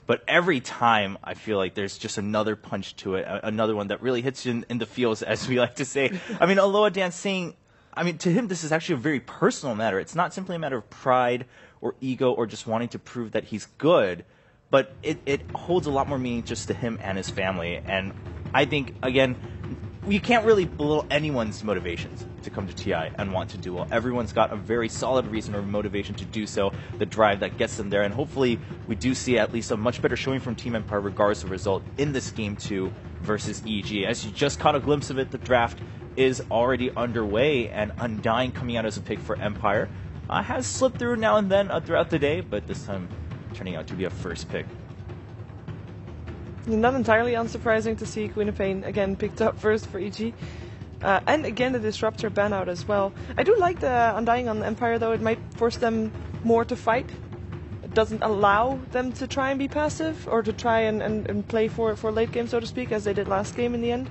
But every time, I feel like there's just another punch to it, another one that really hits you in the feels, as we like to say. I mean, Aloha Dan saying, I mean, to him, this is actually a very personal matter. It's not simply a matter of pride or ego or just wanting to prove that he's good, but it holds a lot more meaning just to him and his family. And I think, again, you can't really belittle anyone's motivations to come to TI and want to do well. Everyone's got a very solid reason or motivation to do so, the drive that gets them there. And hopefully we do see at least a much better showing from Team Empire regardless of result in this Game 2 versus EG. As you just caught a glimpse of it, the draft is already underway, and Undying coming out as a pick for Empire has slipped through now and then throughout the day, but this time turning out to be a first pick. Not entirely unsurprising to see Queen of Pain again picked up first for EG. And again, the Disruptor ban out as well. I do like the Undying on Empire, though. It might force them more to fight. It doesn't allow them to try and be passive or to try and play for late game, so to speak, as they did last game in the end.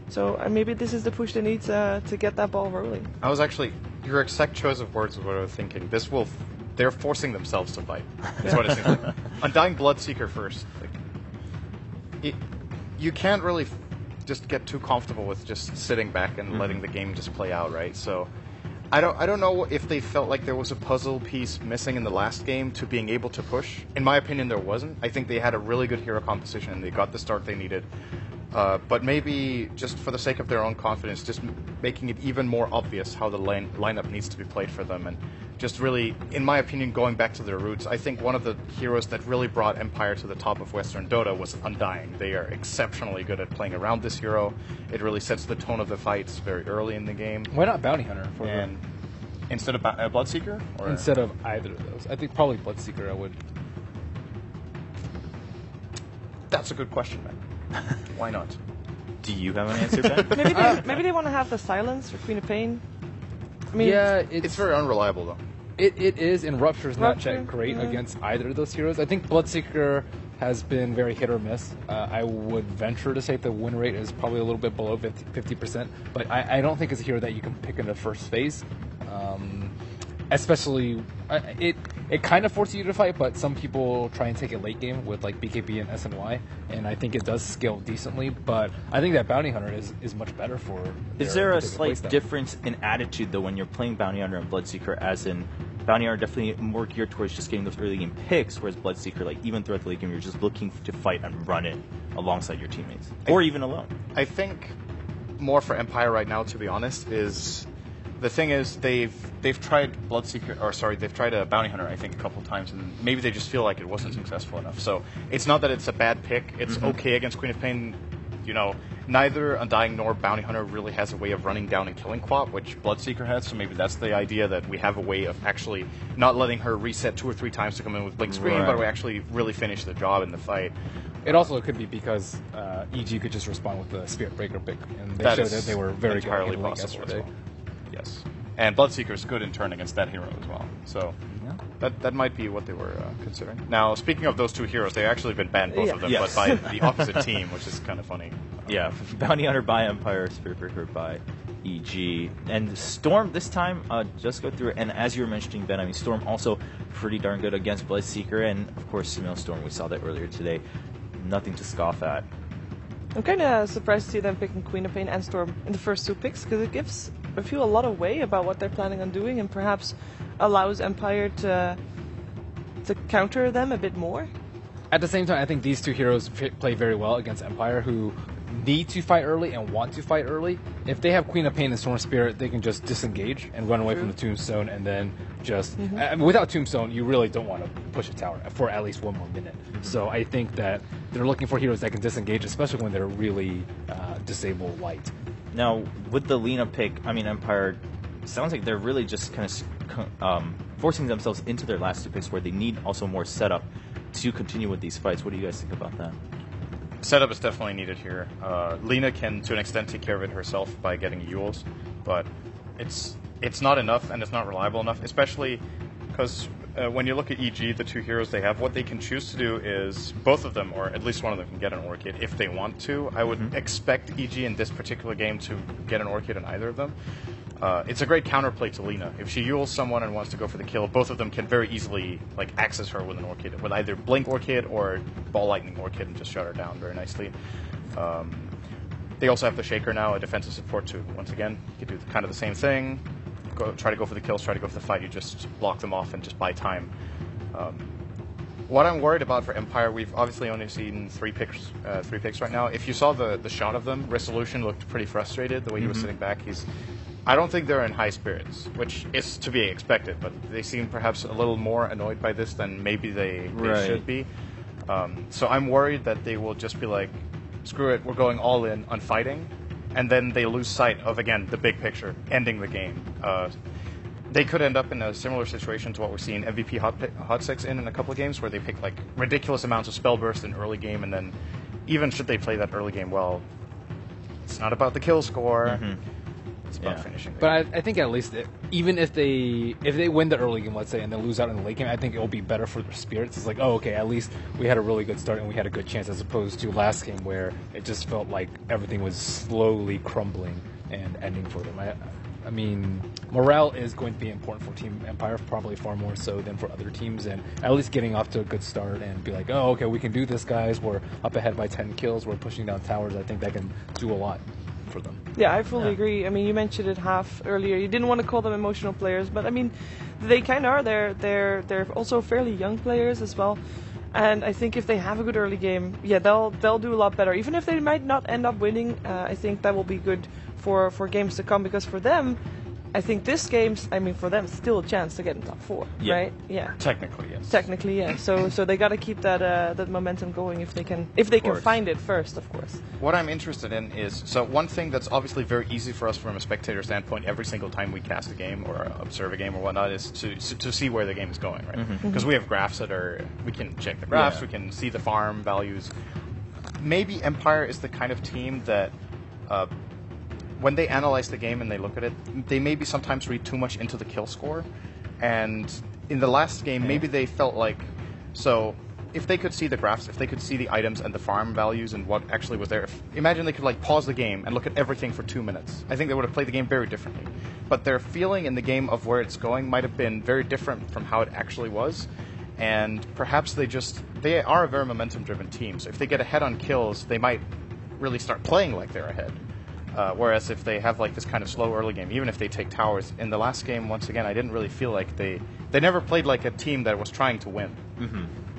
So maybe this is the push they need to get that ball rolling. I was actually, your exact choice of words is what I was thinking. They're forcing themselves to fight. That's what it seems like. Undying Bloodseeker first. You can't really just get too comfortable with just sitting back and letting the game just play out, right? So I don't know if they felt like there was a puzzle piece missing in the last game to being able to push. In my opinion, there wasn't. I think they had a really good hero composition and they got the start they needed. But maybe just for the sake of their own confidence, just making it even more obvious how the lineup needs to be played for them. And just really, in my opinion, going back to their roots, I think one of the heroes that really brought Empire to the top of Western Dota was Undying. They are exceptionally good at playing around this hero. It really sets the tone of the fights very early in the game. Why not Bounty Hunter? Instead of Bloodseeker? Or? Instead of either of those. I think probably Bloodseeker I would. That's a good question, man. Why not? Do you have an answer, Ben? Maybe they want to have the silence for Queen of Pain. I mean, yeah, it's very unreliable, though. It is, and Rupture's not that great against either of those heroes. I think Bloodseeker has been very hit or miss. I would venture to say the win rate is probably a little bit below 50%, but I don't think it's a hero that you can pick in the first phase. Especially, it kind of forces you to fight, but some people try and take it late game with like BKB and SNY, and I think it does scale decently, but I think that Bounty Hunter is much better for Is there a slight difference in attitude, though, when you're playing Bounty Hunter and Bloodseeker, as in Bounty Hunter definitely more geared towards just getting those early game picks, whereas Bloodseeker, like even throughout the late game, you're just looking to fight and run it alongside your teammates, or even alone? I think more for Empire right now, to be honest, is... The thing is, they've tried they've tried a Bounty Hunter, I think, a couple of times, and maybe they just feel like it wasn't successful enough. So it's not that it's a bad pick. It's okay against Queen of Pain. You know, neither Undying nor Bounty Hunter really has a way of running down and killing Quap, which Bloodseeker has. So maybe that's the idea, that we have a way of actually not letting her reset 2 or 3 times to come in with Blink Screen, but we actually really finish the job in the fight. It also could be because EG could just respond with the Spirit Breaker pick, and they showed that they were very entirely good possible yesterday. as well. Yes. And Bloodseeker's good in turn against that hero as well. So that might be what they were considering. Now, speaking of those two heroes, they've actually been banned, both of them, but by the opposite team, which is kind of funny. Yeah, Bounty Hunter by Empire, Spirit Breaker by EG. And Storm this time, just go through it. And as you were mentioning, Ben, I mean, Storm also pretty darn good against Bloodseeker. And, of course, Storm, we saw that earlier today. Nothing to scoff at. I'm kind of surprised to see them picking Queen of Pain and Storm in the first 2 picks, because it gives a few a lot of way about what they're planning on doing, and perhaps allows Empire to counter them a bit more. At the same time, I think these 2 heroes play very well against Empire, who need to fight early and want to fight early. If they have Queen of Pain and Storm Spirit, they can just disengage and run away from the Tombstone, and then just... I mean, without Tombstone, you really don't want to push a tower for at least 1 more minute. So I think that they're looking for heroes that can disengage, especially when they're really disable light. Now, with the Lina pick, I mean, Empire, sounds like they're really just kind of forcing themselves into their last 2 picks, where they need also more setup to continue with these fights. What do you guys think about that? Setup is definitely needed here. Lina can, to an extent, take care of it herself by getting Yules, but it's not enough, and it's not reliable enough, especially because when you look at EG, the 2 heroes they have, what they can choose to do is, both of them, or at least one of them, can get an Orchid if they want to. I would expect EG in this particular game to get an Orchid in either of them. it's a great counterplay to Lina. If she yules someone and wants to go for the kill, both of them can very easily access her with an Orchid, with either Blink Orchid or Ball Lightning Orchid, and just shut her down very nicely. They also have the Shaker now, a defensive support too. Once again, you can do kind of the same thing. Try to go for the kills, try to go for the fight. You just block them off and just buy time. What I'm worried about for Empire, we've obviously only seen three picks right now. If you saw the shot of them, Resolution looked pretty frustrated the way he was sitting back. I don't think they're in high spirits, which is to be expected, but they seem perhaps a little more annoyed by this than maybe they should be. So I'm worried that they will just be like, screw it, we're going all in on fighting, and then they lose sight of, again, the big picture, ending the game. They could end up in a similar situation to what we're seeing MVP Hot 6 in a couple of games, where they pick like ridiculous amounts of spell burst in early game, and then even should they play that early game well, it's not about the kill score. It's about finishing. But I think at least even if they win the early game, let's say, and then lose out in the late game, I think it will be better for their spirits. It's like, oh, okay, at least we had a really good start and we had a good chance, as opposed to last game where it just felt like everything was slowly crumbling and ending for them. I mean, morale is going to be important for Team Empire, probably far more so than for other teams, and at least getting off to a good start and be like, oh, okay, we can do this, guys. We're up ahead by 10 kills. We're pushing down towers. I think that can do a lot for them. Yeah, I fully agree. I mean, you mentioned it half earlier. You didn't want to call them emotional players, but I mean, they kind of are. They're also fairly young players as well. And I think if they have a good early game, yeah, they'll do a lot better. Even if they might not end up winning, I think that will be good for games to come, because for them, I think this game's, I mean, for them, still a chance to get in top 4, right? Yeah. Technically, yes. Technically, yeah. So they got to keep that momentum going if they can find it first, of course. What I'm interested in is, so one thing that's obviously very easy for us from a spectator standpoint every single time we cast a game or observe a game or whatnot is to see where the game is going, right? Because we have graphs we can check the graphs, we can see the farm values. Maybe Empire is the kind of team that when they analyze the game and they look at it, they maybe sometimes read too much into the kill score. And in the last game, maybe they felt like, so if they could see the graphs, if they could see the items and the farm values and what actually was there, imagine they could like pause the game and look at everything for 2 minutes. I think they would have played the game very differently. But their feeling in the game of where it's going might have been very different from how it actually was. And perhaps they are a very momentum-driven team. So if they get ahead on kills, they might really start playing like they're ahead. Whereas if they have like this kind of slow early game, even if they take towers, in the last game, once again, I didn't really feel like they never played like a team that was trying to win.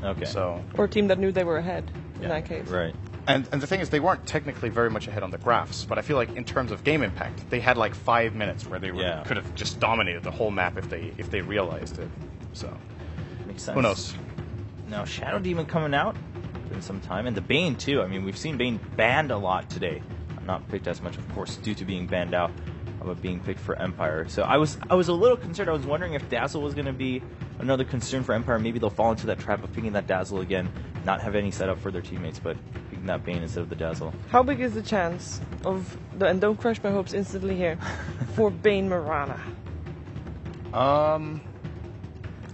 Okay. So, or a team that knew they were ahead in that case. Right. And the thing is, they weren't technically very much ahead on the graphs, but I feel like in terms of game impact, they had like 5 minutes where they could have just dominated the whole map if they realized it. So Makes sense. who knows? Now, Shadow Demon coming out in some time, and the Bane too. I mean, we've seen Bane banned a lot today. Not picked as much, of course, due to being banned out, but being picked for Empire. So I was a little concerned. I was wondering if Dazzle was going to be another concern for Empire. Maybe they'll fall into that trap of picking that Dazzle again, not have any setup for their teammates, but picking that Bane instead of the Dazzle. How big is the chance of, and don't crush my hopes instantly here, for Bane Mirana?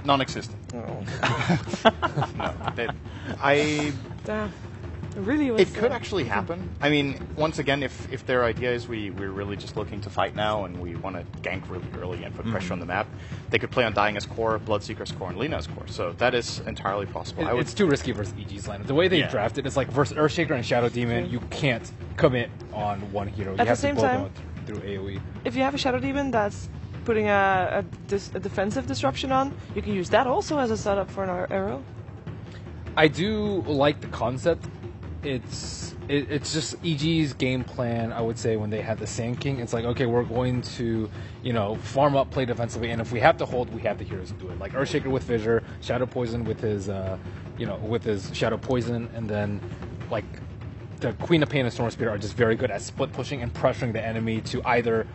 Non-existent. Damn. Really was, it could actually happen. I mean, once again, if their idea is we're really just looking to fight now and we want to gank really early and put pressure on the map, they could play on Dying as core, Bloodseeker's core, and Lina's core. So that is entirely possible. It's too risky versus EG's lineup. The way they drafted, it's like versus Earthshaker and Shadow Demon, you can't commit on one hero. You have to blow them through AoE. If you have a Shadow Demon that's putting a defensive disruption on, you can use that also as a setup for an arrow. I do like the concept. It's just EG's game plan, I would say, when they had the Sand King. It's like, okay, we're going to, farm up, play defensively, and if we have to hold, we have the heroes to do it. Like Earthshaker with Fissure, Shadow Poison with his, with his Shadow Poison, and then, like, the Queen of Pain and Storm Spirit are just very good at split pushing and pressuring the enemy to either,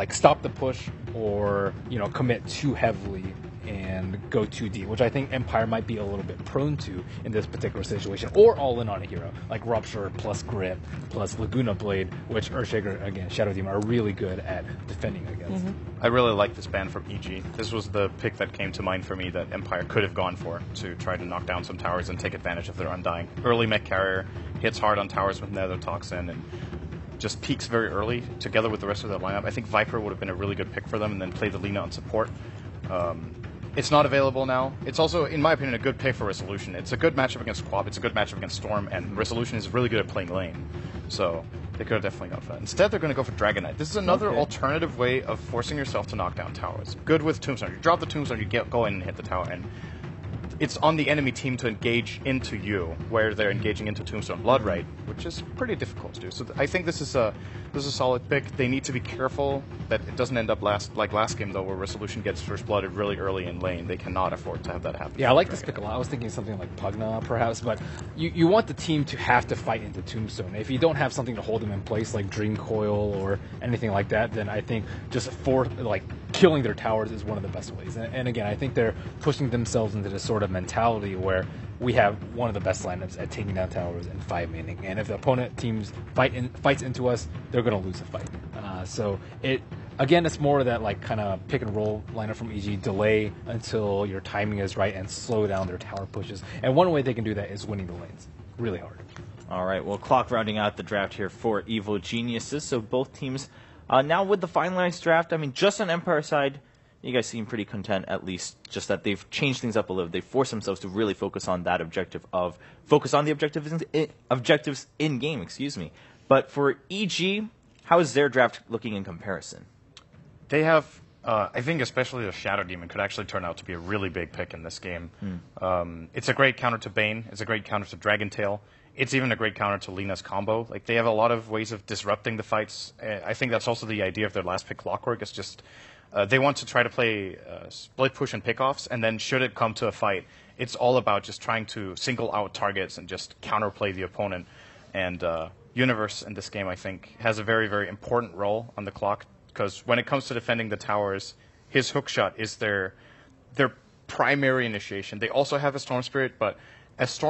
stop the push or, commit too heavily and go too deep, which I think Empire might be a little bit prone to in this particular situation, or all in on a hero, like Rupture plus Grip plus Laguna Blade, which Earthshaker, again, Shadow Demon are really good at defending against. I really like this ban from EG. This was the pick that came to mind for me that Empire could have gone for to try to knock down some towers and take advantage of their Undying. Early mech carrier, hits hard on towers with Nether Toxin, and just peaks very early together with the rest of the lineup. I think Viper would have been a really good pick for them, and then play the Lina on support. It's not available now. It's also, in my opinion, a good pick for Resolution. It's a good matchup against Quap, it's a good matchup against Storm, and Resolution is really good at playing lane. So they could have definitely gone for that. Instead, they're going to go for Dragon Knight. This is another alternative way of forcing yourself to knock down towers. Good with Tombstone. You drop the Tombstone, you go in and hit the tower, and it's on the enemy team to engage into you, where they're engaging into Tombstone Bloodright, which is pretty difficult to do. So I think this is a solid pick. They need to be careful that it doesn't end up like last game, though, where Resolution gets first blooded really early in lane. They cannot afford to have that happen. Yeah, I like this pick a lot. I was thinking something like Pugna, perhaps, but you want the team to have to fight into Tombstone. If you don't have something to hold them in place, like Dream Coil or anything like that, then I think just killing their towers is one of the best ways. And again, I think they're pushing themselves into this sort of mentality where we have one of the best lineups at taking down towers and 5-manning. And if the opponent teams fights into us, they're going to lose a fight. So it's more of that like kind of pick and roll lineup from EG, delay until your timing is right and slow down their tower pushes. And one way they can do that is winning the lanes. Really hard. All right, well, clock rounding out the draft here for Evil Geniuses. So both teams now with the finalized draft, I mean, just on Empire side, you guys seem pretty content, at least just that they've changed things up a little. They've forced themselves to really focus on that objectives in game, excuse me. But for EG, how is their draft looking in comparison? They have, I think especially the Shadow Demon could actually turn out to be a really big pick in this game. It's a great counter to Bane. It's a great counter to Dragon Tail. It's even a great counter to Lina's combo. Like, they have a lot of ways of disrupting the fights. I think that's also the idea of their last pick, Clockwork. It's just they want to try to play split push and pickoffs, and then should it come to a fight, it's all about just trying to single out targets and just counterplay the opponent. And Universe in this game, I think, has a very, very important role on the clock, because when it comes to defending the towers, his hookshot is their primary initiation. They also have a Storm Spirit, but as Storm